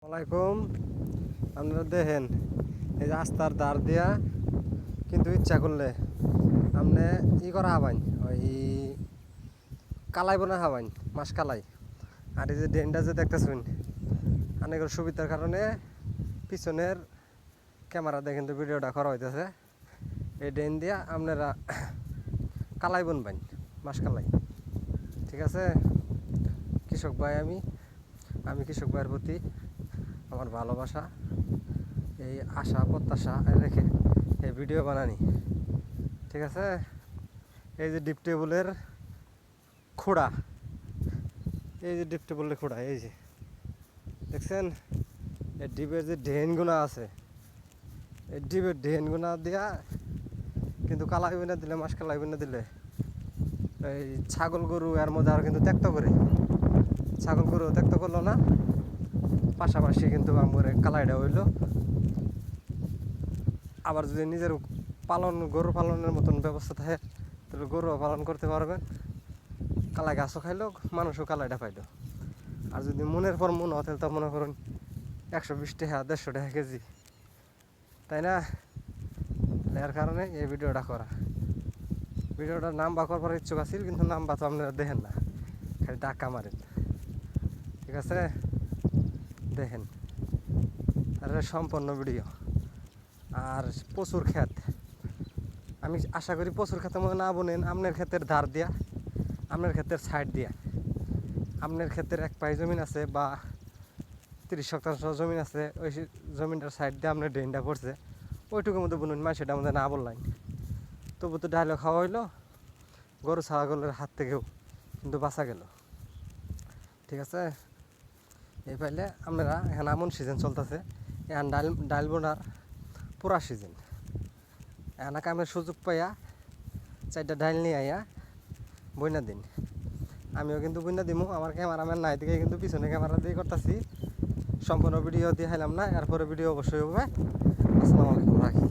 আলাইকুম। আপনারা দেখেন এই যে রাস্তার ধার দিয়া কিন্তু ইচ্ছা করলে আপনি করা হবান ওই কালাই বোনা হবান মাছ কালাই। আর এই যে ড্রেনটা যে দেখতেছেন অনেক সুবিধার কারণে পিছনের ক্যামেরা দিয়ে কিন্তু ভিডিওটা করা হইতেছে। এই ড্রেন দিয়া আপনারা কালাই বুনবেন মাছ কালাই। ঠিক আছে, কৃষক ভাই আমি কৃষক ভাইয়ের প্রতি আমার ভালোবাসা, এই আশা প্রত্যাশা রেখে এই ভিডিও বানানি। ঠিক আছে, এই যে ডিপ টেবলের খোড়া, এই যে ডিপ টেবলের খোড়া, এই যে দেখছেন এই ডিপের যে ড্রেনগুনা আছে, এই ডিপের ড্রেনগুনা দিয়া কিন্তু কালাই বিনা দিলে মাছ কালাই বিনা দিলে এই ছাগল গরু এর মধ্যে আর কিন্তু ত্যাক্ত করে, ছাগল গরু ত্যাক্ত করলো না, পাশাপাশি কিন্তু আমার কালাইটা হইলো। আবার যদি নিজের গরু পালনের মতন ব্যবস্থা থাকে তাহলে গরুও পালন করতে পারবেন, কালাই গাছও খাইলো, মানুষও কালাইটা পাইলো। আর যদি মনের পর মন হয় তাহলে তো মনে করুন 120 টাকা 150 টাকা কেজি, তাই না? এর কারণে এই ভিডিওটা করা। ভিডিওটার নাম বা করবার ইচ্ছুক আছিল, কিন্তু নাম বা তো আপনারা দেখেন না, খালি ডাক্কা মারেন। ঠিক আছে, দেখেন আর সম্পূর্ণ ভিডিও। আর প্রচুর ক্ষেত, আমি আশা করি প্রচুর ক্ষেতের মধ্যে না বোনেন, আপনার ক্ষেতের ধার দিয়া, আপনার ক্ষেতের সাইড দিয়া, আপনার ক্ষেতের এক পাই জমিন আছে বা 30% জমিন আছে, ওই জমিনটার সাইড দিয়ে আপনার ড্রেনটা করছে, ওইটুকুর মধ্যে বুনুন, সেটার মধ্যে না বললাম। তবু তো ডাইলগ খাওয়া হইলো, গরু ছাগলের হাত থেকেও কিন্তু বাঁচা গেল। ঠিক আছে, এই পাইলে আপনারা এখানে এমন সিজন চলতেছে, এখন ডাইল বোনার পুরা সিজন। এখানে কামের সুযোগ পাইয়া 4টা ডাইল নিয়ে আইয়া বইনা দিন। আমিও কিন্তু বইনা দিমু, আমার ক্যামেরাম্যান নাই দিকে কিন্তু পিছনে ক্যামেরা দিয়ে করতেছি। সম্পূর্ণ ভিডিও দিয়ে হাইলাম না, এরপরে ভিডিও অবশ্যই হবে। আসসালামু আলাইকুম, রাখি।